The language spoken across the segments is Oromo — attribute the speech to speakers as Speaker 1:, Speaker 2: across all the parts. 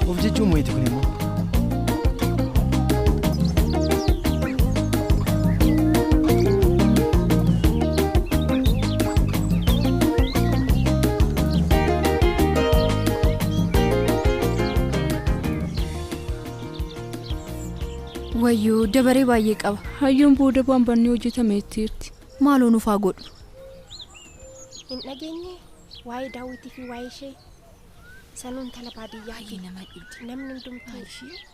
Speaker 1: Objechuu mo'eeti kun immoo.
Speaker 2: Wayyoo dabaree baay'ee qaba.
Speaker 3: Hayyoon booda baanbanni hojjetameettiirti.
Speaker 2: Maaloo nuuf haa godhu?
Speaker 4: Hin dhageenye waa'ee daawwitii fi waa'ee ishee sanuun tala baadiyyaa namni hundumtuu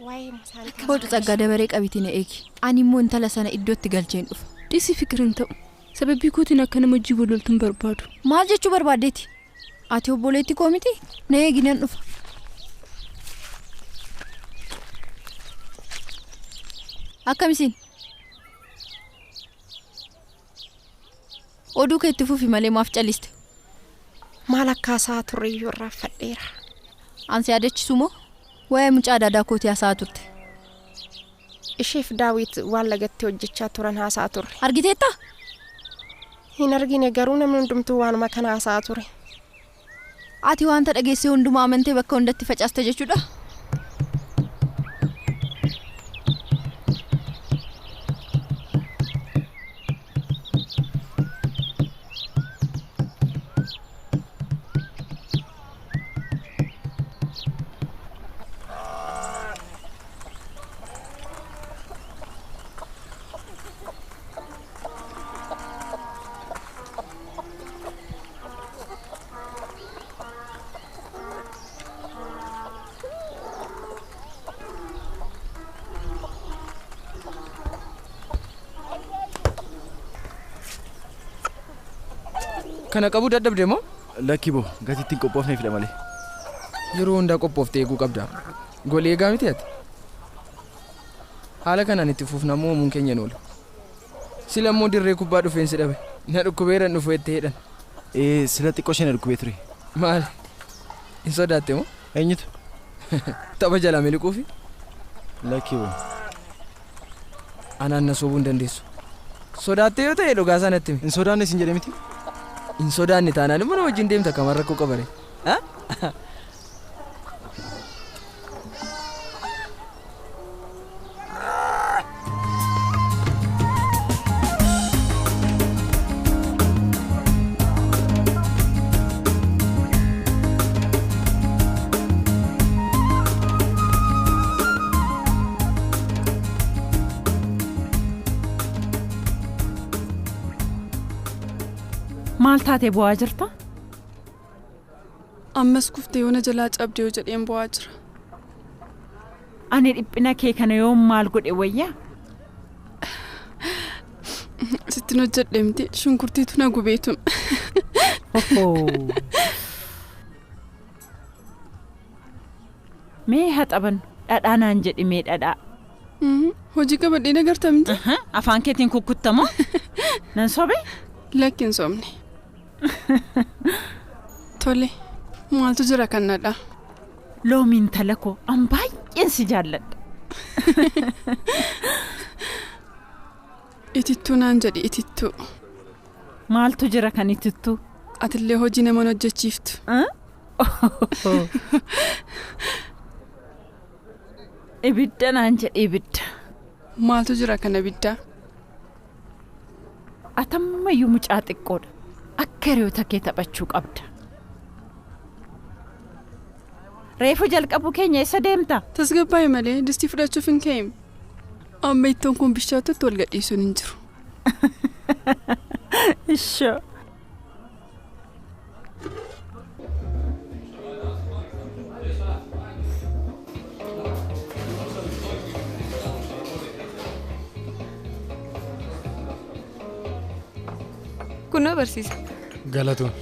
Speaker 4: waa'ee masaanii.
Speaker 2: Hodhu Tsaggaa dabaree qabitiin eegi. Ani immoo intala sana iddootti galcheen dhufa.
Speaker 3: Dhiisii fikirin ta'u. Sababii kootiin akka nama hojii bololtuun barbaadu.
Speaker 2: Maal jechuu barbaaddeeti? Ati obboleetti koo miti? Na eeginaan dhufa. Akkamisiin? Oduu kee itti fufi malee maaf calliste?
Speaker 4: Maal akkaasaa turreeyyuu irraa fadheera.
Speaker 2: Ansi yaadachisu moo? Waa'ee mucaa daadaa kootii haasaa turte.
Speaker 4: Isheef daawit waan lagatti hojjechaa turan haasaa turre.
Speaker 2: Argiteetta?
Speaker 4: Hin argine garuu namni hundumtuu waanuma kana haasaa ture.
Speaker 2: Ati waanta dhageessee hundumaa amantee bakka hundatti facaaste jechuudha?
Speaker 1: Kana qabu dadhabde moo?
Speaker 5: Lakki boo gatiittiin qophoofneef dha malee.
Speaker 1: Yeroo hundaa qophooftee eeguu qabda. Golee eegaa miti ati. Haala kanaan itti fufna moo muun keenya noola. Sila immoo dirree kubbaa dhufeensi dhabe. Na dhukkubeeran dhufu itti hedhan.
Speaker 5: Sila xiqqoo ishee na dhukkubee ture.
Speaker 1: Maal? Hin sodaatte moo?
Speaker 5: Eenyutu?
Speaker 1: Tapha jalaa miliquufi?
Speaker 5: Lakki boo.
Speaker 1: Anaan na soobuu hin dandeessu. Sodaattee yoo ta'e dhugaa sanatti himi.
Speaker 5: Hin sodaanne siin jedhe miti?
Speaker 1: In sodaanne taanaan immoo na wajjin deemta kamar rakkoo qabare.
Speaker 6: Maal taatee bu'aa jirta?
Speaker 3: Ammas kuftee yoona jalaa cabdee jedheen bu'aa jira.
Speaker 6: Ani dhiphina kee kana yoom maal godhe wayyaa?
Speaker 3: Sittin hojjedhe miti shunkurtiitu na gubeetun.
Speaker 6: Mee haxaban dhadhaa naan jedhi mee dhadhaa.
Speaker 3: Hojii qabadhee nagarta miti?
Speaker 6: Afaan keetiin kukkuttamoo? Nan sobe?
Speaker 3: Lakki hin sobne. Tole, maaltu jira kan dhadhaa?
Speaker 6: Loomiin tala koo an baay'een si jaalladha.
Speaker 3: Itittuu naan jedhi itittuu.
Speaker 6: Maaltu jira kan itittuu?
Speaker 3: Atillee hojii nama hojjechiiftu.
Speaker 6: Ibidda naan jedhi ibidda.
Speaker 3: Maaltu jira kan ibiddaa?
Speaker 6: Atammayyuu mucaa xiqqoodha. Akka hiriyoota kee taphachuu qabda. Reefu jalqabu keenya eessa deemta?
Speaker 3: Tasgabbaa'e malee distii fudhachuuf hin ka'im. Amma ittoon kun bishaatutti wal gadhiisuun hin jiru.
Speaker 6: Ishoo.
Speaker 3: Kunoo barsiisa.
Speaker 7: Galatoon.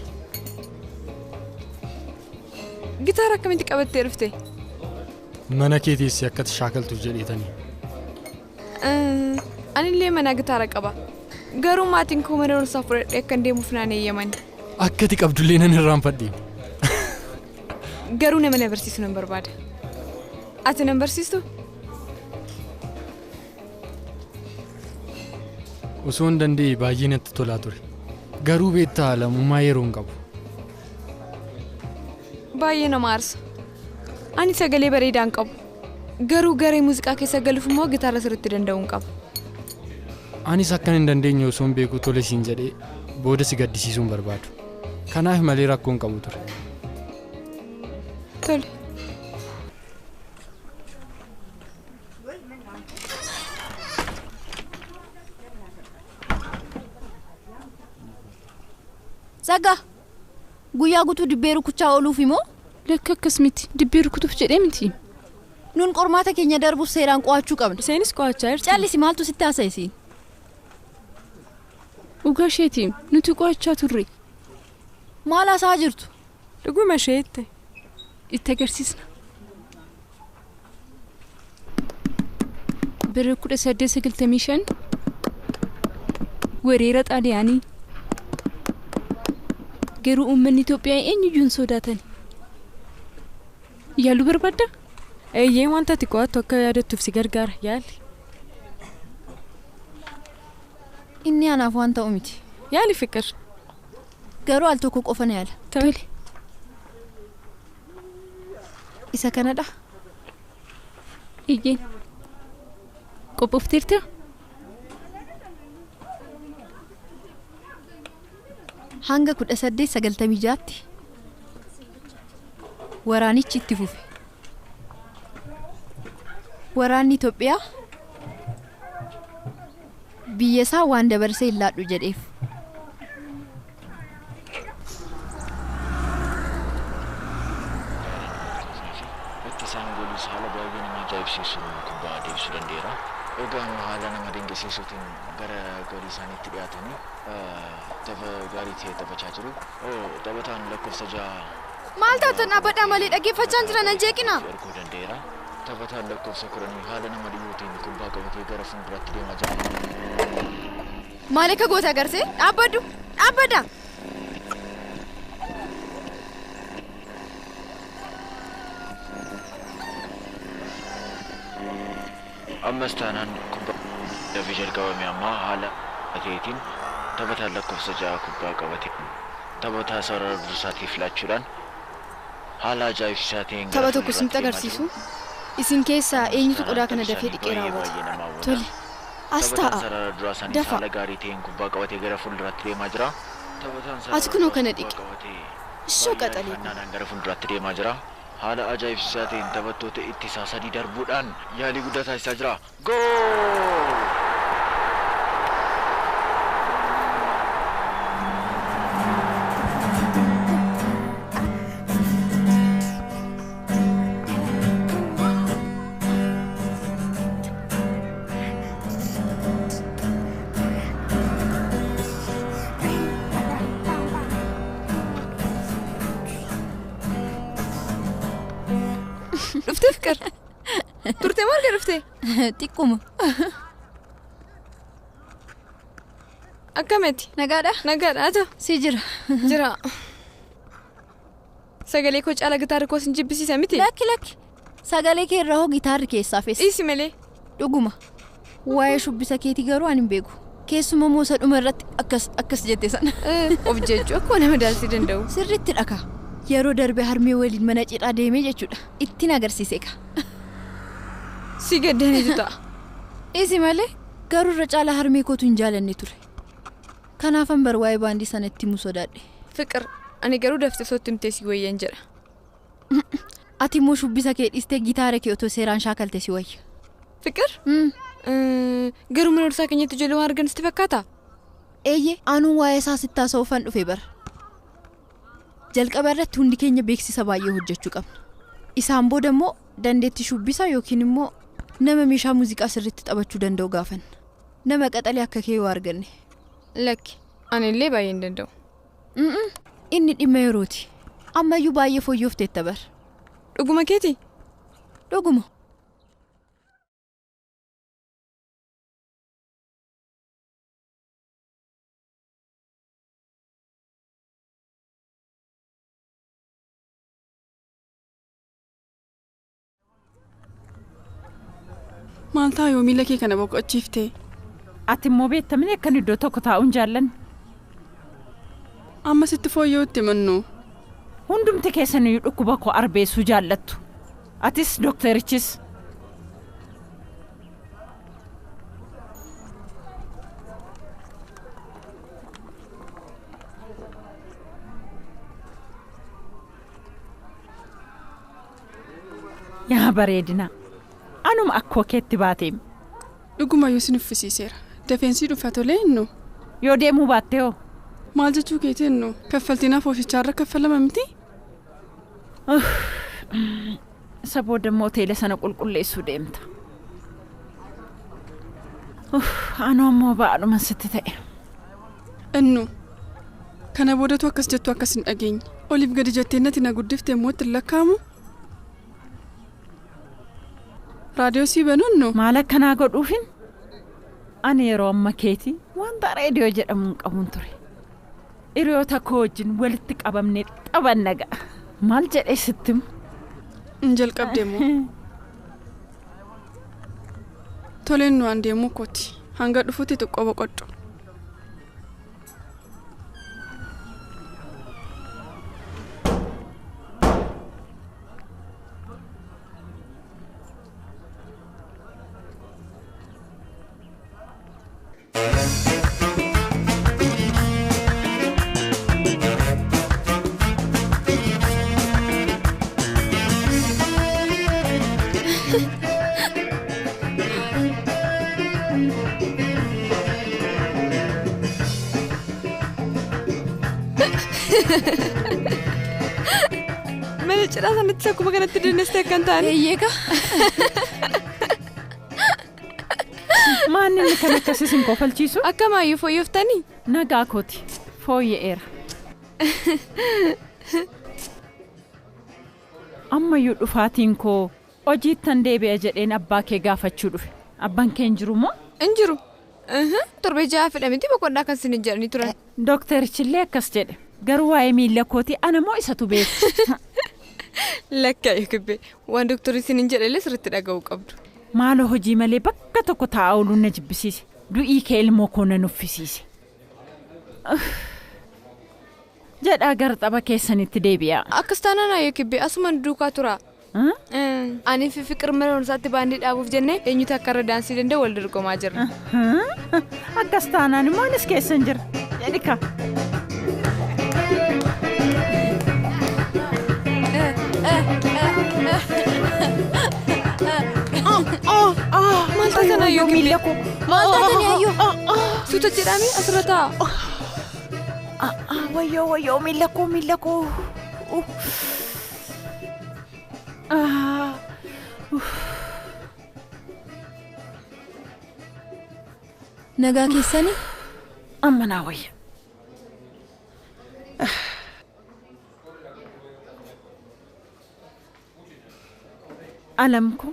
Speaker 3: Gitaara akkamitti qabattee dhufte?
Speaker 7: Mana keetiis akkatti shaakaltuuf jedheetanii.
Speaker 3: Anillee mana gitaara qaba. Garuu maatiin koo mana barumsaa fudhadhee akka deemuuf naan eeyyamani.
Speaker 7: Akkati qabdullee nan irraanfadhe.
Speaker 3: Garuu nama na barsiisu nan barbaada. Ati nan barsiistu?
Speaker 7: Osoo hin danda'e baay'ee natti tolaa ture. Garuu beektaa lamummaa yeroo hin qabu.
Speaker 3: Baay'ee nama aarsa.
Speaker 8: Ani sagalee bareedaan qabu. Garuu garee muuziqaa keessa galuuf immoo gitaara sirriitti danda'uun qaba.
Speaker 7: Anis akkan hin dandeenye osoo hin beeku tole siin jedhee booda si gaddisiisuun barbaadu. Kanaaf malee rakkoon qabu ture.
Speaker 8: Tole.
Speaker 2: Saga guyyaa guutuu dibbee rukuchaa ooluuf immoo
Speaker 3: Lekka akkas miti dibbee rukutuuf jedhee miti.
Speaker 2: Nun qormaata keenya darbuuf seeraan qo'achuu qabna.
Speaker 8: Isaanis qo'achaa jirtu.
Speaker 2: Callisi maaltu sitti haasa'isi?
Speaker 3: Dhugaa isheetiin nuti qo'achaa turre.
Speaker 2: Maal haasaa jirtu?
Speaker 8: Dhuguma isheette.
Speaker 3: Itti agarsiisna. Bira 1895 weerara xaaliyaanii. Garuu uummanni Itoophiyaa eenyuyyuu hin sodaatan. Yaaluu barbaadda?
Speaker 8: Eeyyee wanta ati qo'attu akka yaadattuuf si gargaara yaali.
Speaker 2: Inni anaaf waan ta'u miti.
Speaker 8: Yaali Fiqir.
Speaker 2: Garuu al tokko qofa na yaala.
Speaker 8: Tole.
Speaker 2: Isa kanadha.
Speaker 3: Iyyeen. Qophoofteerta?
Speaker 2: Hanga 1896tti waraanichi itti fufe. Waraanni Itoophiyaa biyya isaa waan dabarsee ilaadhu jedheef.
Speaker 5: Ittisaan golii haala baay'ee nama ajaa'ibsiisu kubbaa deebisuu danda'eera. Egaa haala nama dinqisiisuutiin gara golii isaaniitti dhiyaatanii tapha gaarii ta'e taphachaa jiru. Taphataan lakkoofsa 6
Speaker 2: Maal taatan dhaabadhaa malee dhaggeeffachaa jiran hin jeeqina.
Speaker 5: erguu danda'eera. Taphataan lakkoofsa 10 haala nama dhiyyuutiin kubbaa qabatee gara fuulduraatti deemaa jira.
Speaker 2: Maal akka goota agartee? Dhaabbadhu! Dhaabbadha!
Speaker 5: Ammas taanaan kubbaa dafii jalqabame ammaa haala ateetiin taphataan lakkoofsa 6 kubbaa qabate. Taphataa sarara dursaatiif filachuudhaan haala ajaa'ibsiisaa ta'een
Speaker 2: Tapha tokko simta agarsiisu. Isin keessaa eenyutu qodaa kana dafee dhiqee raawwata? Tole. As taa'a. Dafa.
Speaker 5: Haala gaarii ta'een kubbaa qabatee gara fuulduraatti deemaa jira.
Speaker 2: Ati kunoo kana dhiqe. Ishoo qaxalee.
Speaker 5: Gara fuulduraatti deemaa jira. Haala ajaa'ibsiisaa ta'een taphattoota ittisaa 3 darbuudhaan yaalii guddaa taasisaa jira. Gool!
Speaker 8: Dhuftee Fiqir. Turtee maal dhuftee?
Speaker 2: Xiqquma.
Speaker 8: Akkamitti?
Speaker 2: Nagaadha?
Speaker 8: Nagaadha ata?
Speaker 2: Si jira.
Speaker 8: Jira. Sagalee koo caala gitaarri koo sin jibbisiisa miti?
Speaker 2: Lakki. Sagalee kee irraa hoo gitaarri keessaa feessa.
Speaker 8: Isi malee.
Speaker 2: Dhuguma. Waa'ee shubbisa keetii garuu ani hin beeku. Keessuma moosa dhuma irratti akkas jette sana.
Speaker 8: Of jechuu akkuma nama daalsii danda'u.
Speaker 2: Sirriitti dhaka. Yeroo darbe harmee waliin mana cidhaa deemee jechuudha. Ittiin agarsiise ka.
Speaker 8: Si gaddaniitu ta'a.
Speaker 2: Isi malee garuu irra caala harmee kootu hin jaalanne ture. Kanaafan bar waa'ee baandii sana itti himu sodaadhe.
Speaker 8: Fiqir, ani garuu daftee sootti himtee si wayyan jedha.
Speaker 2: Ati immoo shubbisa kee dhiistee gitaara kee otoo seeraan shaakalte si wayya.
Speaker 8: Fiqir? Garuu mana dursaa keenyatti ijoollee waan argan sitti fakkaata?
Speaker 2: Eeyyee, anuun waa'ee isaa sitti haasa'uufan dhufe bara. Jalqaba irratti hundi keenya beeksisa baay'ee hojjechuu qabna. Isaan booda immoo dandeettii shubbisaa yookiin immoo nama meeshaa muuziqaa sirriitti taphachuu danda'u gaafanna. Nama qaxalee akka kee yoo arganne.
Speaker 8: Lakki, ani illee baay'ee hin danda'u.
Speaker 2: Inni dhimma yerooti. Ammayyuu baay'ee fooyyofteetta bara.
Speaker 8: Dhuguma keeti?
Speaker 2: Dhuguma.
Speaker 3: Maal ta'a yoo miila kee kana boqochiiftee?
Speaker 6: Ati immoo beektamni akkan iddoo tokko taa'uun jaallan.
Speaker 3: Amma sitti fooyya'utti mannu.
Speaker 6: Hundumti keessaniyyuu dhukkuba koo arbeessuu jaallattu. Atis doktarichis. Yaa bareedina. Anuma akkoo keetti baateem.
Speaker 3: Dhuguma yoo sin uffisiiseera. Dafeensii dhufaatolee innu.
Speaker 6: Yoo deemuu baatte hoo?
Speaker 3: Maal jechuu keetii innu? Kaffaltiinaaf ofichaarra kaffalama miti?
Speaker 6: Isa booda immoo hoteela sana qulqulleessuu deemta. Anoo ammoo baadhuma sitti ta'e.
Speaker 3: Innu. Kana boodatu akkas jettu akkas hin dhageenye. Oliif gadi jettee natti na guddiftee immoo itti lakkaamu? Raadiyoo sii banuunnu?
Speaker 6: Maal akkanaa godhuufin? Ani yeroo amma keetii wanta reediyoo jedhamu hin qabuun ture. Hiriyoota koo wajjin walitti qabamnee taphanna ga'a. Maal jedhee sitti himu?
Speaker 3: Hin jalqabdee moo? Toleen nu aan deemuu kooti. Hanga dhufuutti xiqqoo boqodhu.
Speaker 8: Mana cidhaa sanatti akkuma kanatti dinneestee akkan taane.
Speaker 2: Eeyyeeka.
Speaker 6: Maanni inni kan akkasii sin kofalchiisu?
Speaker 8: Akkamaayyuu fooyyooftanii?
Speaker 6: Nagaa kooti. Fooyye'eera. Ammayyuu dhufaatiin koo hojiittan deebi'a jedheen abbaa kee gaafachuu dhufe. Abbaan kee hin jiru moo?
Speaker 8: Hin jiru. Torbee ja'a fedhamiti boqonnaa kan sin hin jedhanii turan.
Speaker 6: Doktarichillee akkas jedhe. Garuu waa'ee miila kootii ana moo isatu beeku?
Speaker 8: Lakkaa eegabbee waan doktorri sin hin jedhellee sirriitti dhaga'uu qabdu.
Speaker 6: Maaloo hojii malee bakka tokko taa'aa ooluun na jibbisiise. Du'ii kee ilmoo koo na nuffisiise. Jedhaa gara tapha keessanitti deebi'a.
Speaker 8: Akkas taanaan eegabbee asuma duukaa tura. Ani fi fiqir mana barumsaatti baandii dhaabuuf jennee eenyutu akka irra daansii danda'u wal dorgomaa jirra.
Speaker 6: Akkas taanaan immoo anis keessan jira. Jedhika.
Speaker 8: Maal taatan ayyoo
Speaker 6: miila koo.
Speaker 8: Maal taatan ayyoo. Suuta jedhanii asirra taa'a.
Speaker 6: Wayyoo miila koo.
Speaker 2: Nagaa keessanii?
Speaker 6: Amma naa wayya. Alam ko.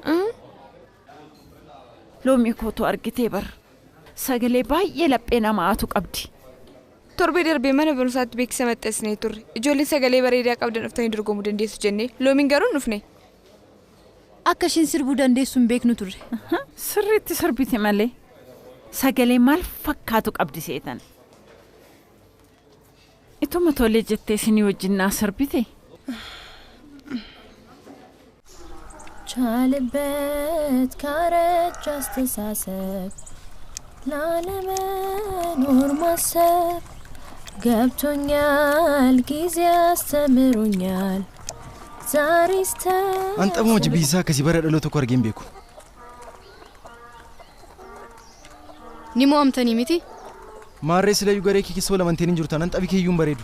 Speaker 6: Loomii kootu argitee bar. Sagalee baay'ee laphee namaatu qabdi.
Speaker 8: Torbee darbee mana barumsaatti beeksisa maxxansnee turre. Ijoolleen sagalee bareedaa qabdan dhuftanii dorgomuu dandeessu jennee loomiin garuu dhufne.
Speaker 2: Akka ishiin sirbuu dandeessu hin beeknu turre.
Speaker 6: Sirriitti sirbite malee. Sagalee maal fakkaatu qabdi seetan? Ituma tolee jettee isinii wajjin naa sirbite?
Speaker 9: ቻልበት ካረጅ አስተሳሰብ ላለመኖር ማሰብ ገብቶኛል ጊዜ አስተምሮኛል ዛሬስ
Speaker 1: አንተ ሞጅ ቢዛ ከዚህ በረደሎ ተቆርጌም ቤኩ
Speaker 2: ኒሞ አምተኒ ሚቲ
Speaker 1: ማሬ ስለዩ ገሬ ኪኪ ሶ ለማንቴን እንጅሩታን አንተ ቢከዩም በሬዱ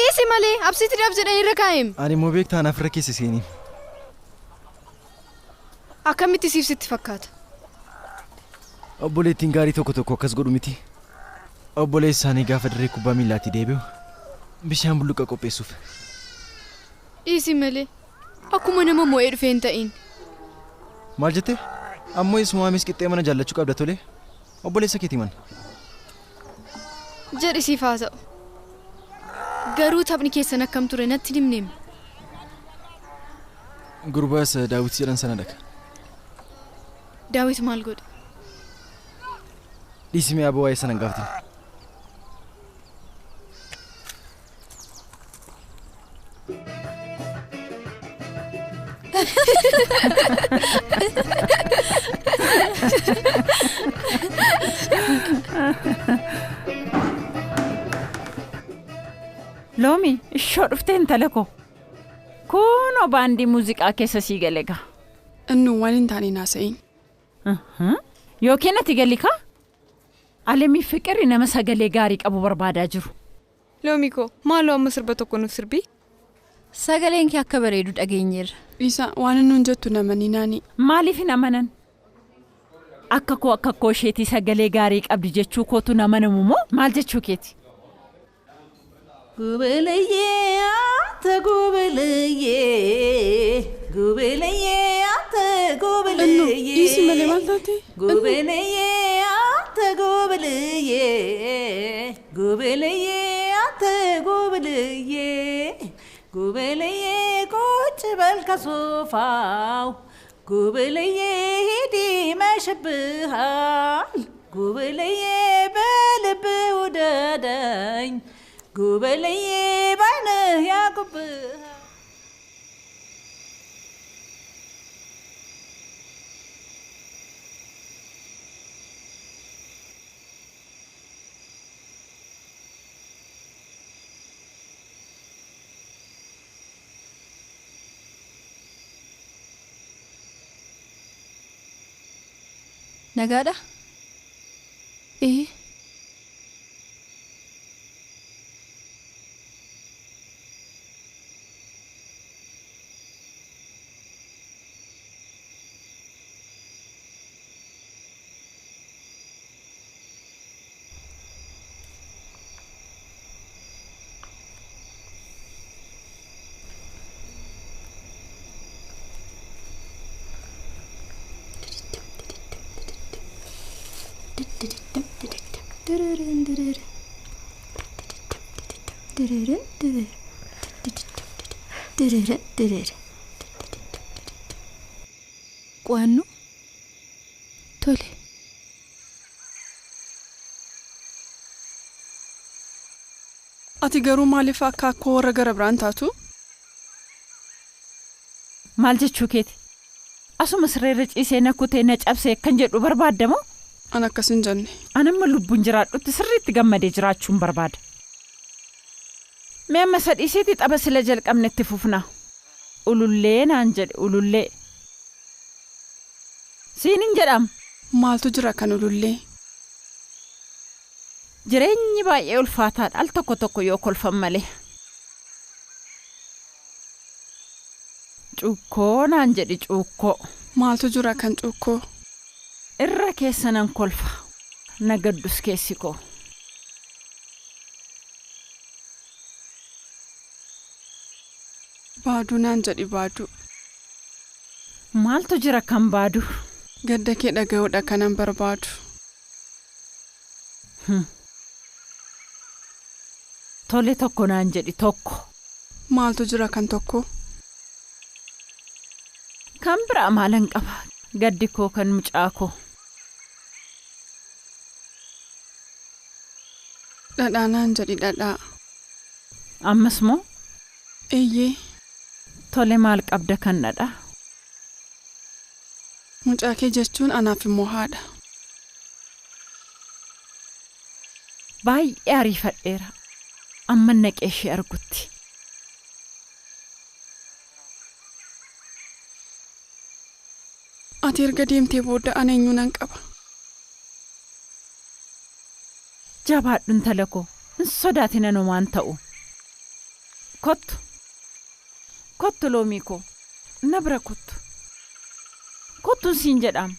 Speaker 2: Isi malee absiitti dabjedhanii irra kaa'im.
Speaker 1: Ani immoo beektaan afra keessa seeni.
Speaker 2: Akkamitti siifsitti fakkaata?
Speaker 1: Obboleettiin gaarii tokko akkas godhu miti. Obboleessaanii gaafa dirree kubbaa miilaatti deebi'u bishaan bulluqa qopheessuuf.
Speaker 2: Isi malee akkuma nama moo'ee dhufee hin ta'in.
Speaker 1: Maal jettee? Ammoo isuma waamis qixxee mana jaallachuu qabda tole. Obboleessa keetii mana.
Speaker 2: Jedhisiif haa ta'u. Garuu taphni keessan akkam ture natti himneem.
Speaker 1: Gurbaas Daawit jedhan sana dhaqa.
Speaker 2: Daawit maal godhe?
Speaker 1: Dhiisimee aboo waa'ee sana hin gaaftin.
Speaker 6: Loomi ishoo dhuftee intala koo. Kunoo baandii muuziqaa keessa sii galega.
Speaker 3: Innu waan hin taane naasa'in.
Speaker 6: Yookiin ati galika? Alemii fiqiri nama sagalee gaarii qabu barbaadaa jiru.
Speaker 8: Loomi koo maaloo amma sirba tokko nuuf sirbii?
Speaker 2: Sagaleen kee akka bareedu dhageenyeerra.
Speaker 3: Isa waan inni jettu namani naani.
Speaker 6: Maaliif hin amanan? Akka koo isheetii sagalee gaarii qabdi jechuu kootu namanamu moo maal jechuu keeti?
Speaker 10: Gubelayee ate gubelayee gubelayee ate gubelayee
Speaker 3: isi malee maal taate?
Speaker 10: Gubelayee ate gubelayee gubelayee ate gubelayee gubelayee kochi balka soofaaw gubelayee hidi mashbihal gubelayee belbe udadayn gubelayee bayna ya gubha.
Speaker 2: Nagaadha? Qo'annu tole.
Speaker 3: Ati garuu maaliif akka warra gara biraan taatu?
Speaker 6: Maal jechuu keeti? Asuma sirreerra ciisee nakkutee na cabsee kan jedhu barbaaddamoo?
Speaker 3: An akkas hin jenne.
Speaker 6: Anamma lubbuun jiraadhutti sirriitti gammadee jiraachuun barbaada. Mee amma sadhiisiitii xaba sila jalqabnetti fufna. Ulullee naan jedhe ulullee. Siinin jedham.
Speaker 3: Maaltu jira kan ulullee?
Speaker 6: Jireenyi baay'ee ulfaataadha al tokko yoo kolfan malee. Cuukkoo naan jedhi cuukkoo.
Speaker 3: Maaltu jira kan cuukkoo?
Speaker 6: Irra keessanan kolfa. Nagaddus keessi koo.
Speaker 3: Baaduu naan jedhi baaduu.
Speaker 6: Maaltu jira kan baaduu?
Speaker 3: Gadda kee dhaga'uudha kanan barbaadu.
Speaker 6: Tole tokko naan jedhi tokko.
Speaker 3: Maaltu jira kan tokko?
Speaker 6: Kan biraa maalan qaba? Gaddi koo kan mucaa koo.
Speaker 3: Dhadhaa naan jedhi dhadhaa.
Speaker 6: Ammas moo?
Speaker 3: Eeyyee.
Speaker 6: Tole maal qabda kan dhadhaa?
Speaker 3: Mucaa kee jechuun anaaf immoo haadha.
Speaker 6: Baay'ee ariifadheera. Amma naqee ishee argutti.
Speaker 3: Ati erga deemtee booda ana eenyu nan qaba?
Speaker 6: Jabaadhu intala koo. Hin sodaatin waan ta'u. Kottu. Kottu loomii koo. Na bira kottu. Kottuun siin jedhama.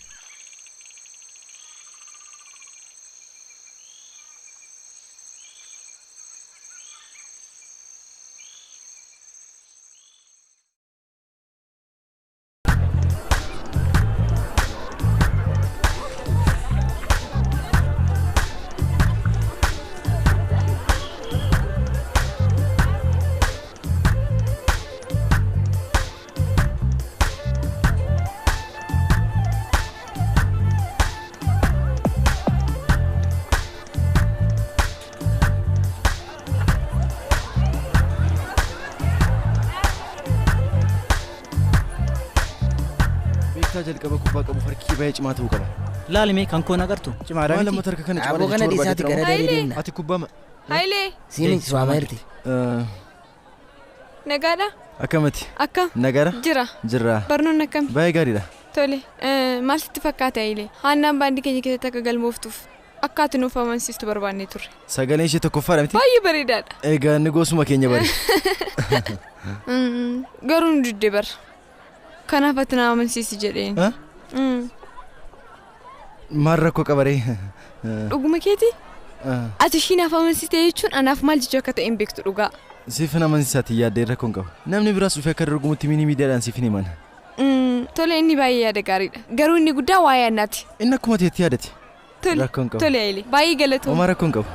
Speaker 1: jalqaba kubbaa qabu harkii baay'ee cimaa ta'uu qaba.
Speaker 11: Laalime kan koon agartu.
Speaker 1: Cimaadhaan miti. Maal lamma tarka kana cimaa
Speaker 11: Aboo kana dhiisaati gara daree deemna.
Speaker 1: Ati kubbaa ma.
Speaker 8: Hayilee.
Speaker 11: Siini su'aama jirti.
Speaker 8: Nagaadha.
Speaker 1: Akkamati.
Speaker 8: Akkam.
Speaker 1: Nagara.
Speaker 8: Jira. Barnoonni akkami.
Speaker 1: Baay'ee gaariidha.
Speaker 8: Tole. Maal sitti fakkaata Hayilee? Haannaan baandii keenya keessatti akka galmooftuuf akka ati nuuf amansiistu barbaannee turre.
Speaker 1: Sagaleen ishee tokkoffaadha miti.
Speaker 8: Baay'ee bareedaadha.
Speaker 1: Egaa inni goosuma keenya bari.
Speaker 8: Garuu nu diddee bara. Kanaaf ati na amansiisi jedheen.
Speaker 1: Maal rakkoo qabaree?
Speaker 8: Dhuguma keeti? Ati ishii naaf amansiiste jechuun anaaf maal jechuu akka ta'e hin beektu dhugaa.
Speaker 1: Siif na amansiisaati yaaddee rakkoon qaba. Namni biraas dhufee akka dorgomutti miidiyaadhaan siif hin himan.
Speaker 8: Tole inni baay'ee yaada gaariidha. Garuu inni guddaa waa yaadnaati.
Speaker 1: Inni akkuma ta'etti yaadate. Rakkoon qaba.
Speaker 8: Tole Hayilee. Baay'ee galatoomna.
Speaker 1: Homaa rakkoon qabu.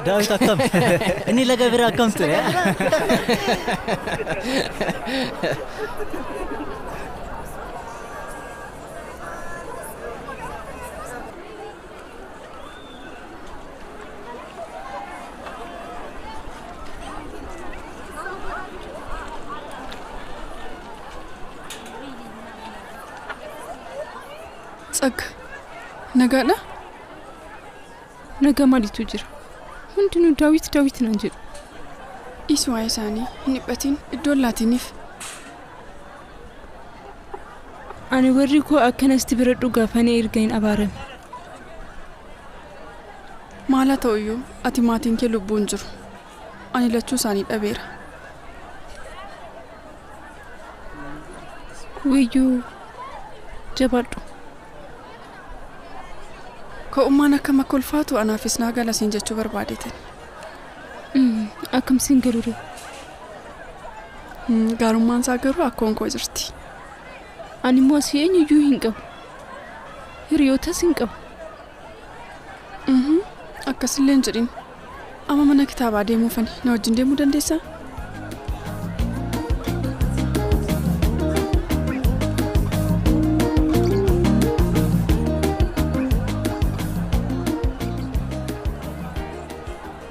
Speaker 11: Daawit akkam. Inni laga biraa akkam ture.
Speaker 3: Tsagga. Nagaadha? Nagaa maaliitu jira? Hundinuu Daawit naan jedhu. Dhiisu waa'ee isaanii hin dhiphatiin iddoon laatiniif. Ani warri koo akkanatti bira dhugaafanii erga hin abaarame. Maal haa ta'uyyuu ati maatiin kee lubbuun jiru. Ani lachuu isaanii dhabeera. Wiyyuu jabaadhu. Ka'ummaan akkam akka ulfaatu anaafis naa gala siin jechuu barbaadeetan. Akkam siin galure. Gaarummaan isaa garuu akkoon koo jirti. Ani immoo asii eenyuyyuu hin qabu. Hiriyootas hin qabu. Akkasillee hin jedhin. Amma mana kitaabaa deemuufani na wajjin deemuu dandeessaa?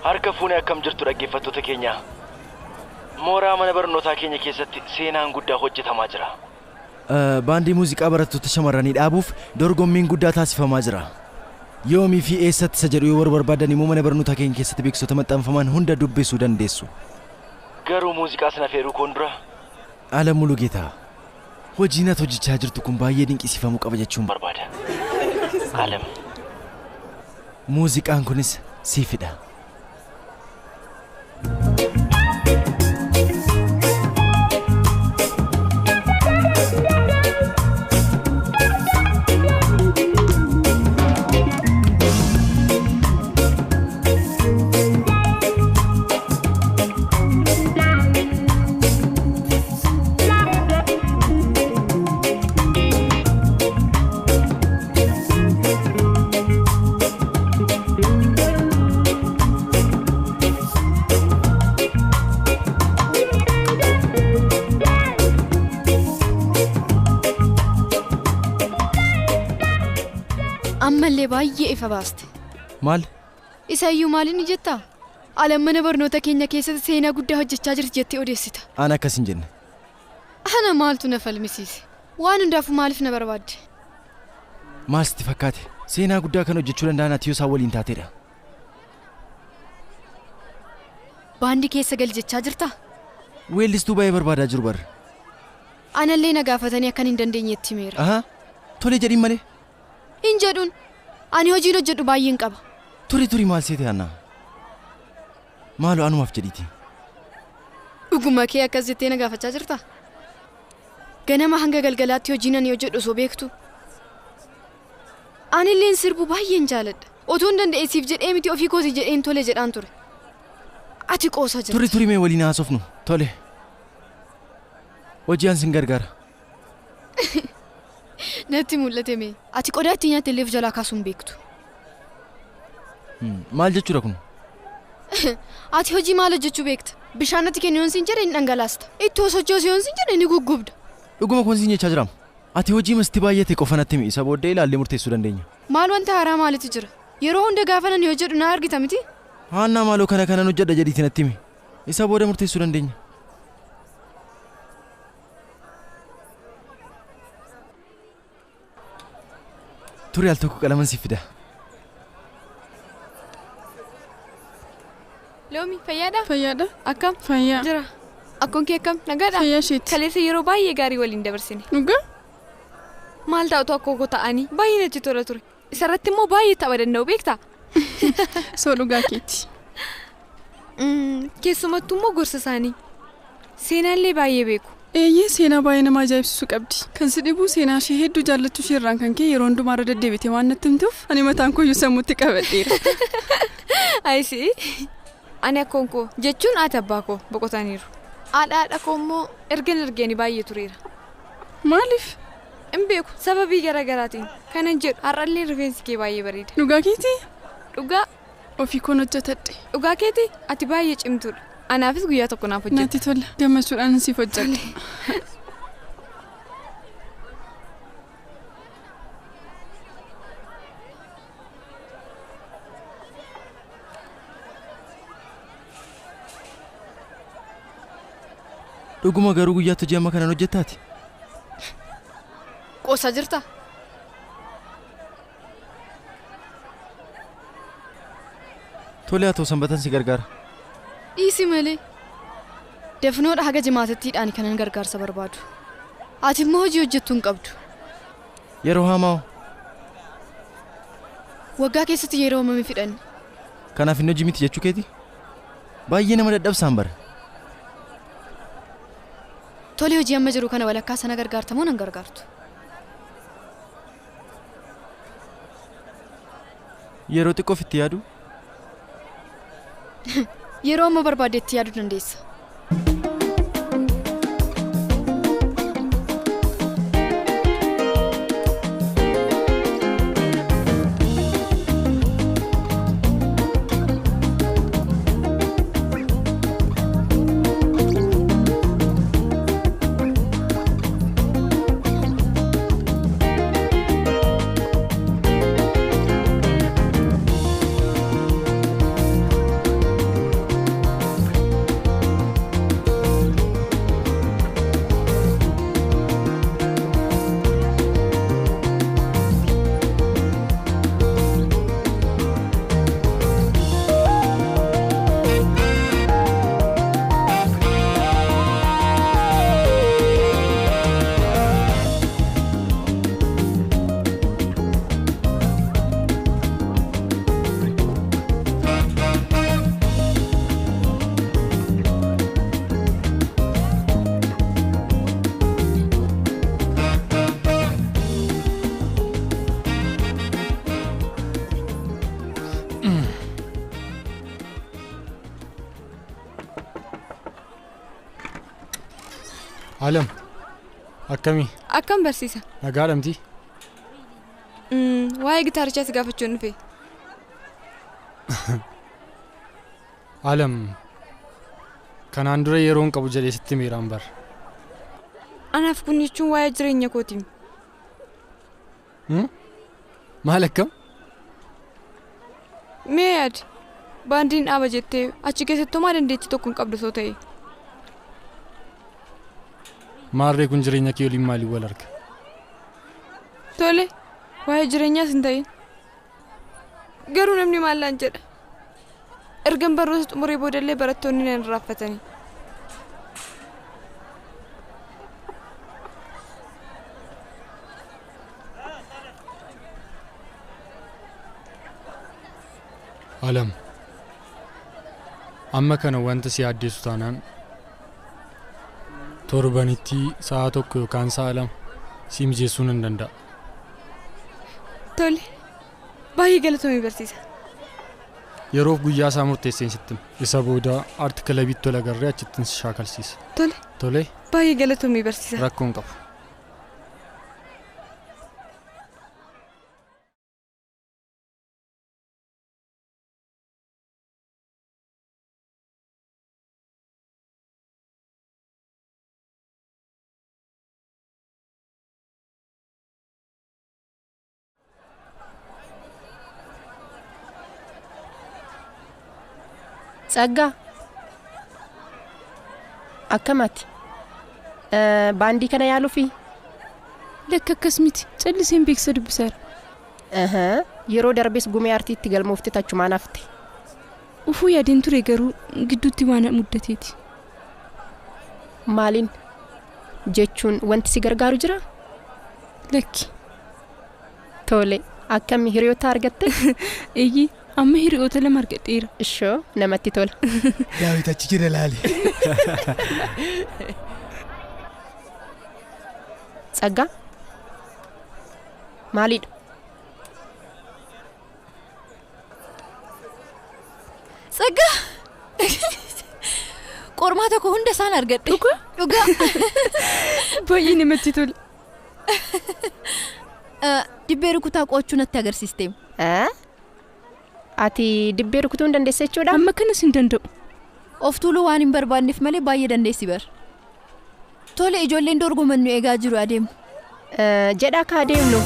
Speaker 1: Harka fuunee akkam jirtu dhaggeeffattoota keenya. Mooraa mana barnootaa keenya keessatti seenaan guddaa hojjetamaa jira. Baandii muuziqaa barattoota shamarranii dhaabuuf dorgommiin guddaa taasifamaa jira. Yoomii fi eessatti isa jedhu yoo barbaadan immoo mana barnootaa keenya keessatti beeksisota maxxanfaman hunda dubbisuu dandeessu. Garuu muuziqaa sana feeruu koon dura. Alamuu Geetaa. Hojiin ati hojjechaa jirtu kun baay'ee dinqisiifamuu qaba jechuun barbaada. Alam. Muuziqaan kunis siifidha.
Speaker 2: Ammallee baay'ee ifa baaste.
Speaker 1: Maal?
Speaker 2: Isaayyuu maaliin jetta? Alam mana barnoota keenya keessatti seenaa guddaa hojjechaa jirti jettee odeessita.
Speaker 1: Ana akkas hin jenne.
Speaker 2: Ana maaltu na falmisiise? Waan hundaafuu maaliif na barbaadde?
Speaker 1: Maal sitti fakkaate? Seenaa guddaa kan hojjechuu danda'an ati yoo isaan waliin taateedha.
Speaker 2: Baandii keessa gal jechaa jirta?
Speaker 1: Weellistuu baay'ee barbaadaa jiru barra.
Speaker 2: Anallee na gaafatanii akkan hin dandeenyetti himeera.
Speaker 1: Tole jedhin malee.
Speaker 2: Hin jedhuun ani hojiin hojjedhu baay'een qaba.
Speaker 1: Turi maal seete Anna? Maaloo anumaaf jedhiiti.
Speaker 2: Dhuguma kee akkas jettee na gaafachaa jirta? Ganama hanga galgalaatti hojiin ani hojjedhu osoo beektu. Anilleen sirbu baay'een jaaladha. Otoon danda'eesiif jedhee miti ofii kooti jedheen tole jedhaan ture. Ati qoosa jirti.
Speaker 1: Turi mee waliin haasofnu. Tole. Hojii an sin gargaara.
Speaker 8: Natti mul'ate mee. Ati qodaa itti nyaatte illee jalaa kaasuun beektu.
Speaker 1: Maal jechuudha kun?
Speaker 8: Ati hojii maal hojjechuu beekta? Bishaan natti kennu yoon siin jedhe ni dhangalaasta. Ittoo sochoos yoon siin jedhe ni guggubda.
Speaker 1: Dhuguma kun siin jechaa jiraam. Ati hojii masti baay'ate qofa natti himi isa booddee ilaallee murteessuu dandeenya.
Speaker 8: Maal wanta haaraa maalitu jira? Yeroo hunda gaafa nan hojjedhu na argita miti?
Speaker 1: Haannaa maaloo kana hojjedha jedhiitii natti himi. Isa booda murteessuu dandeenya. Turi al tokko qalaman si fida.
Speaker 8: Loomi fayyaadha?
Speaker 3: Fayyaadha.
Speaker 8: Akkam?
Speaker 3: Fayyaa.
Speaker 8: Jira. Akkoon kee akkam? Nagaadha?
Speaker 3: Fayyaa isheetti.
Speaker 8: Kaleessa yeroo baay'ee gaarii waliin dabarsine.
Speaker 3: Dhugaa?
Speaker 8: Maal ta'utu akkoo ta'anii baay'ee natti tola ture. Isarratti immoo baay'ee tapha danda'u beektaa?
Speaker 3: Soo dhugaa keeti.
Speaker 8: Keessumattuu immoo gorsa isaanii. Seenaallee baay'ee beeku.
Speaker 3: Eeyyee seenaa baay'ee nama ajaa'ibsiisu qabdi. Kan si dhibu seenaa ishee hedduu jaallachuu ishee irraan kan ka'e yeroo hundumaarra deddeebite waan natti himtuuf ani mataan kooyyuu sammuutti qabadheera.
Speaker 8: Ayisii. Ani akkoon koo jechuun ati abbaa koo boqotaniiru. Haadha koo immoo ergan argeeni baay'ee tureera.
Speaker 3: Maaliif?
Speaker 8: Hin beeku sababii garaagaraatiin kanan jedhu har'allee rifeensi kee baay'ee bareeda.
Speaker 3: Dhugaa keetii?
Speaker 8: Dhugaa.
Speaker 3: Ofii koon hojjetadhe.
Speaker 8: Dhugaa keetii ati baay'ee cimtuudha. Anaafis guyyaa tokko naaf hojjette.
Speaker 3: Natti tola. Gammachuudhaan siif hojjedhe.
Speaker 1: Dhuguma garuu guyyaatti hojii amma kanan hojjettaati.
Speaker 8: Qoosaa jirta?
Speaker 1: Tole haa ta'u sanbatan si gargaara.
Speaker 8: Dhiisi malee. Dafnoodha haga jimaatattiidhaan kanan gargaarsa barbaadu. Ati immoo hojii hojjettuu hin qabdu.
Speaker 1: Yeroo hamaa
Speaker 8: waggaa keessatti yeroo hammamii fidhanne.
Speaker 1: Kanaaf hin hojii miti jechuu keeti? Baay'ee nama dadhabsaan bara.
Speaker 8: Tole hojii amma jiru kana walakkaa sana gargaartamoo nan gargaartu.
Speaker 1: Yeroo xiqqoof itti yaadu?
Speaker 8: Yeroo amma barbaadetti yaaduu dandeessa.
Speaker 7: Alam. Akkami?
Speaker 8: Akkam barsiisa.
Speaker 7: Nagaadhamti.
Speaker 8: Waa'ee gitaarichaa si gaafachuun dhufe.
Speaker 7: Alam. Kanaan dura yeroo hin qabu jedhee sitti miiraan bar.
Speaker 8: Anaaf kun jechuun waa'ee jireenya kootii.
Speaker 7: Maal akkam?
Speaker 8: Mee yaadi. Baandiin dhaaba jettee achi keessatti homaa dandeettii tokko hin qabdu soo ta'e.
Speaker 7: Maarree kun jireenya kee waliin maaliin wal arga?
Speaker 8: Tole, waa'ee jireenyaas hin ta'in. Garuu namni maallaan jedha. Ergan barnoota xumuree boodallee barattoonni nan raaffatanii.
Speaker 7: Alam. Amma kana wanta si addeessu taanaan torbanitti sa'a tokko yookaan sa'a lama si mijeessuu nan danda'a.
Speaker 8: Tole, baay'ee galatoomii barsiisa.
Speaker 7: Yeroof guyyaa isaa murteesseen sitti isa booda aarti kilabiitti tola garree achittiin si shaakalsiisa.
Speaker 8: Tole.
Speaker 7: Tole.
Speaker 8: Baay'ee galatoomii barsiisa.
Speaker 7: Rakkoon qabu.
Speaker 4: Tsaggaa. Akkamati. Baandii kana yaaluufi.
Speaker 8: Lakka akkas miti. Calliseen beeksisa dubbisaara.
Speaker 4: Yeroo darbees gumee artiitti galmoofte tachumaan hafte.
Speaker 8: Ufuu yaadeen ture garuu gidduutti waan muddateeti.
Speaker 4: Maaliin? Jechuun wanti si gargaaru jira?
Speaker 8: Lakki.
Speaker 4: Tole, akkami hiriyoota argatte?
Speaker 8: Eeyyee, amma hiriyoota lama argadheera.
Speaker 4: Ishoo, namatti tola.
Speaker 1: Daawit achi jira laali.
Speaker 4: Tsaggaa. Maalidha?
Speaker 2: Tsaggaa. Qormaata koo hunda isaan argadhe. Dhugaa.
Speaker 8: Baay'ee namatti tola.
Speaker 2: Dibbee rukutaa qo'achuu natti agarsiisteem.
Speaker 4: Ati dibbee rukutuu hin dandeesse jechuudha?
Speaker 8: Amma kanas hin danda'u.
Speaker 2: Of tuuluu waan hin barbaanneef malee baay'ee dandeessi bar. Tole ijoolleen dorgoman nu eegaa jiru adeemu.
Speaker 4: Jedha akka adeemnu.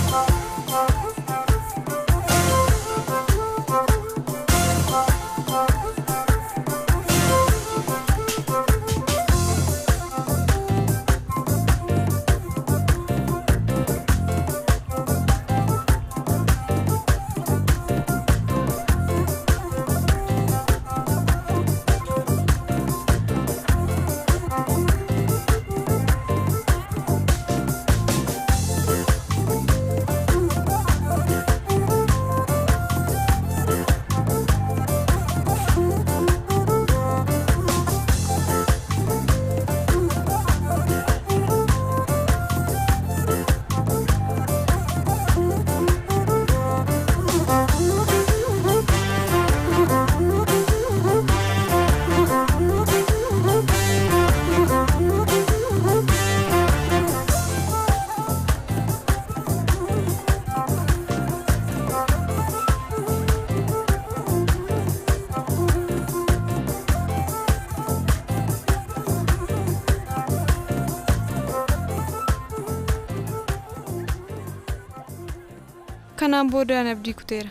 Speaker 8: Kanaan boodaan abdii kuteera.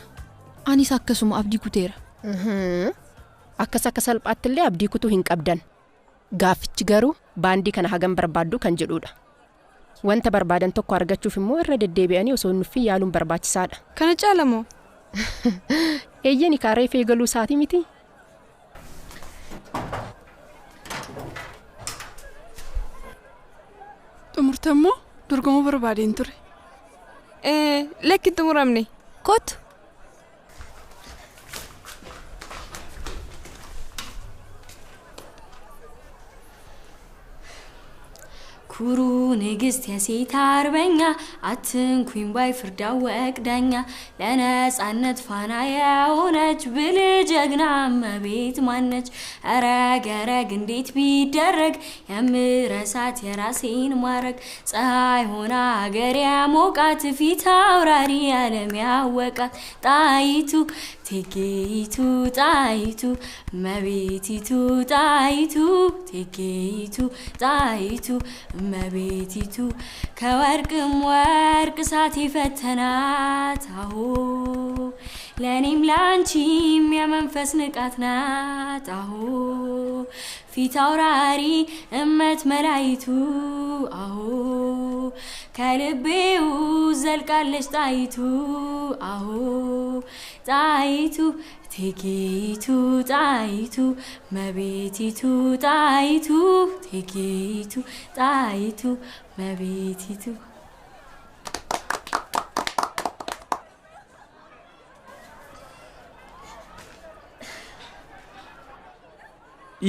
Speaker 2: Anis akkasuma abdii kuteera.
Speaker 4: Akka salphaattillee abdii kutuu hin qabdan. Gaaffichi garuu baandii kana hagam barbaaddu kan jedhudha. Wanta barbaadan tokko argachuuf immoo irra deddeebi'anii osoo nuffii yaaluun barbaachisaadha.
Speaker 8: Kana caalamoo?
Speaker 4: Eeyyeen kaaree feegaluu isaatii miti.
Speaker 3: Xumurtammoo dorgomuu barbaadeen ture.
Speaker 8: Lakki xumuramne.
Speaker 2: Kootu.
Speaker 12: ኩሩ ንግስት የሴት አርበኛ አትንኩኝ ባይ ፍርድ አወቅዳኛ ለነጻነት ፋና የሆነች ብልህ ጀግና እመቤት ማነች ኧረ ገረግ እንዴት ቢደረግ የምረሳት የራሴን ማረግ ፀሐይ ሆና ሀገር ያሞቃት ፊት አውራሪ ዓለም ያወቃት ጣይቱ ቴጌይቱ ጣይቱ እመቤቲቱ ጣይቱ ቴጌይቱ ጣይቱ እመቤቲቱ ከወርቅም ወርቅ እሳት የፈተናት አሁ ለእኔም ላንቺም የመንፈስ ንቃት ናት አሁ ፊት አውራሪ እመት መላይቱ አሁ ከልቤው ዘልቃለች ጣይቱ አሁ ጣይቱ ቴጌይቱ ጣይቱ እመቤቲቱ ጣይቱ ቴጌይቱ ጣይቱ እመቤቲቱ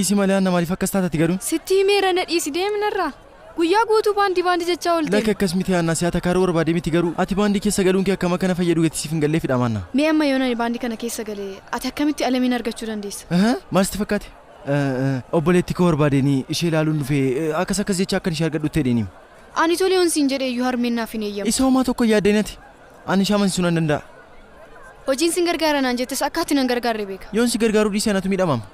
Speaker 1: Isi malee anna maaliif akkas taatatti garuu?
Speaker 8: Sitti himeera nadhiisi deemnarraa. Guyyaa guutuu baandii jechaa oolte.
Speaker 1: Lakka akkas miti anna si'ata kaaroo barbaade miti garuu ati baandii keessa galuun kee akkama kana fayyadu gatii siif hin gallee fidhamanna.
Speaker 8: Mee amma yoona baandii kana keessa galee ati akkamitti alamiin argachuu dandeessa?
Speaker 1: Maal sitti fakkaate? Obboleetti koo barbaadeenii ishee ilaaluun dhufee akkas jecha akkan ishee argadhutti jedheeniim.
Speaker 8: Ani tolee onsiin jedhee iyyuu harmeennaaf hin eeyyamu.
Speaker 1: Isa homaa tokko yaaddeenati. Ani ishee amansiisuu nan danda'a.
Speaker 8: Hojiin sin gargaara naan jettes akka ati nan gargaarre beeka.
Speaker 1: Yoon si gargaaruu dhiisee anatu miidhamama.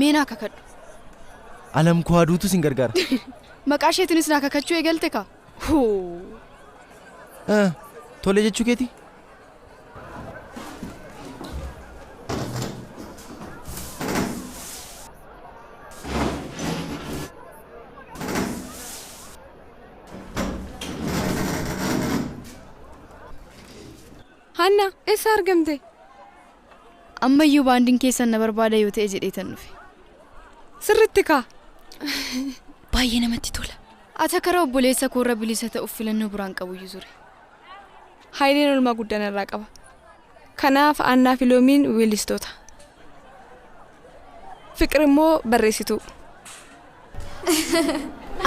Speaker 8: Meenaa kakadhu.
Speaker 1: Alam koo aduutu sin gargaara.
Speaker 8: Maqaa isheetinis naa kakachuu eegalte ka?
Speaker 1: Tole jechuu keeti?
Speaker 8: Hanna, eessa argamte?
Speaker 2: Ammayyuu baandiin keessan na barbaada yoo ta'e jedheetan dhufe.
Speaker 8: Sirritti kaa.
Speaker 2: Baay'ee namatti tola. Ati karaa obboleessa koorra bilisa ta'uuf filannoo biraan qabuyyuu ture.
Speaker 8: Haayileen olmaa guddaan irraa qaba. Kanaaf Annaa fi Loomiin weellistoota. Fiqir immoo barreessituu.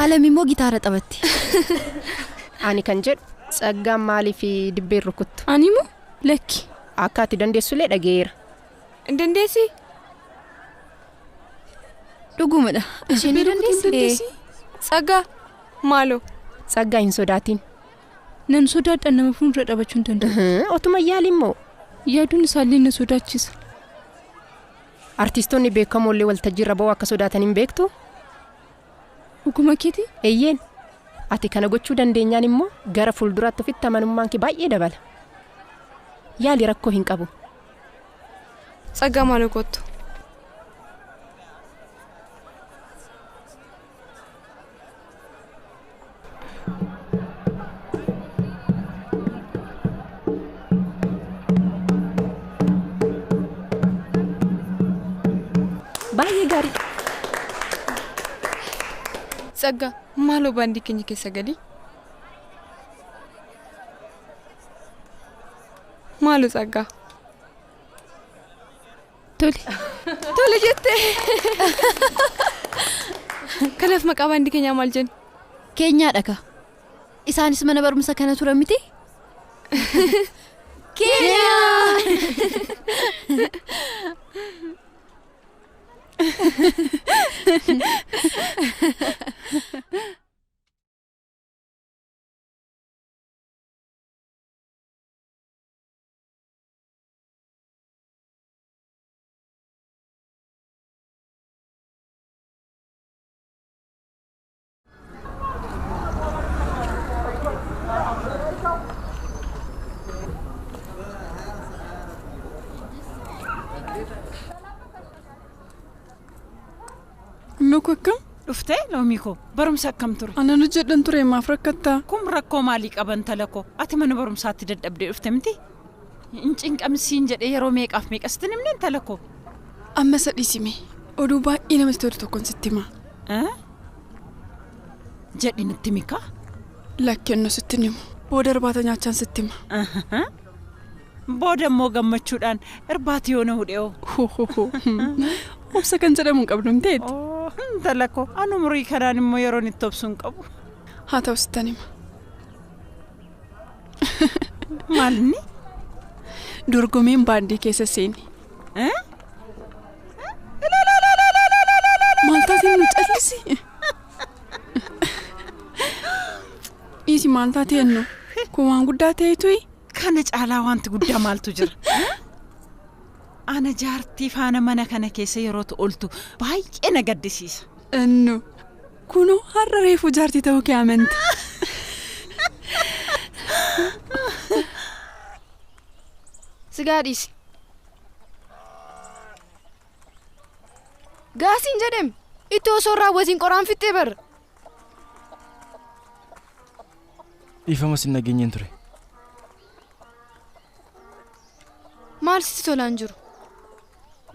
Speaker 2: Alam immoo gitaara taphatti.
Speaker 4: Ani kan jedhu Tsaggaan maaliif dibbeen rukuttu?
Speaker 8: Ani immoo lakki.
Speaker 4: Akka ati dandeessullee dhageera.
Speaker 8: Dandeessi?
Speaker 2: Dhugumadha. Isheen dandeessi?
Speaker 8: Tsaggaa maaloo?
Speaker 4: Tsaggaa hin sodaatin.
Speaker 8: Nan sodaadhaan nama fuuldura dhaabachuu hin danda'u.
Speaker 4: Otuma yaali immoo.
Speaker 8: Yaaduun isaallee na sodaachisa.
Speaker 4: Artistoonni beekamoollee waltajjii irra ba'uu akka sodaatan hin beektu?
Speaker 8: Dhuguma keeti?
Speaker 4: Eeyyeen. Ati kana gochuu dandeenyaan immoo gara fuulduraatti ofitti amanummaan kee baay'ee dabala. Yaali rakkoo hin qabu.
Speaker 8: Tsaggaa maaloo kottu?
Speaker 4: Baay'ee gaarii.
Speaker 8: Tsaggaa maaloo baandii keenya keessa gadi? Maaloo Tsaggaa? Tole jettee. Kanaaf maqaa baandii keenyaa maal jenni?
Speaker 2: Keenyaadha ka. Isaanis mana barumsa kana turan miti? Keenyaa!
Speaker 3: Loko akkam?
Speaker 6: Dhuftee loomii koo barumsa akkam ture?
Speaker 3: Anan hojjedhan ture maaf rakkattaa?
Speaker 6: Kun rakkoo maalii qaban tala koo? Ati mana barumsaatti dadhabdee dhufte miti? Hin cinqamsiin jedhee yeroo meeqaaf meeqasitti nimneen tala koo?
Speaker 3: Amma sadhiisime. Oduu baay'ee namatti tolu tokkoon sitti hima.
Speaker 6: Jedhi nutti mikaa?
Speaker 3: Lakkennoo sitti himu. Booda irbaata nyaachaan sitti hima.
Speaker 6: Booda immoo gammachuudhaan irbaati yoo na hudhee'oo.
Speaker 3: Obsa kan jedhamu hin qabdu miteetti.
Speaker 6: Tala koo anu umurii kanaan immoo yeroon itti obsuun qabu.
Speaker 3: Haa ta'u sittan hima.
Speaker 6: Maalni?
Speaker 3: Dorgomeen baandii keessa seeni. Maal taatee nu callisi? Isi maal taatee ennu? Kun waan guddaa ta'eetuyi?
Speaker 6: Kana caalaa wanti guddaa maaltu jira? Ana jaartii faana mana kana keessa yeroo oltu baay'ee na gaddisiisa.
Speaker 3: Ennu kunoo har'a reefu jaartii ta'uu kee amanta.
Speaker 2: Sigaadhiisi. Gaasiin jedhem itti osoo raawwatiin qoraan fixxee barra.
Speaker 1: Dhiifama sin nageenyeen ture.
Speaker 2: Maal sitti tolaan jiru?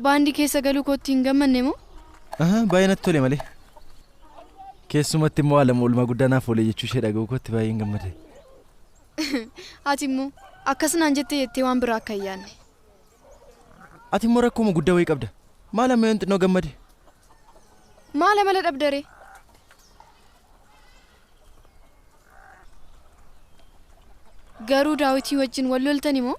Speaker 2: Baandii keessa galuu kootti hin gammanne moo?
Speaker 1: Baay'ee natti tole malee. Keessumatti immoo alama oolmaa guddaa naaf oolee jechuu ishee dhaga'uu kootti baay'ee hin gammade.
Speaker 2: Ati immoo akkasnaan jettee waan biraa akka hin yaadne.
Speaker 1: Ati immoo rakkooma guddaa wayii qabda. Maal amma yoon xinnoo gammade?
Speaker 2: Maal amala dhabdare? Garuu Daawitii wajjin wal loltani moo?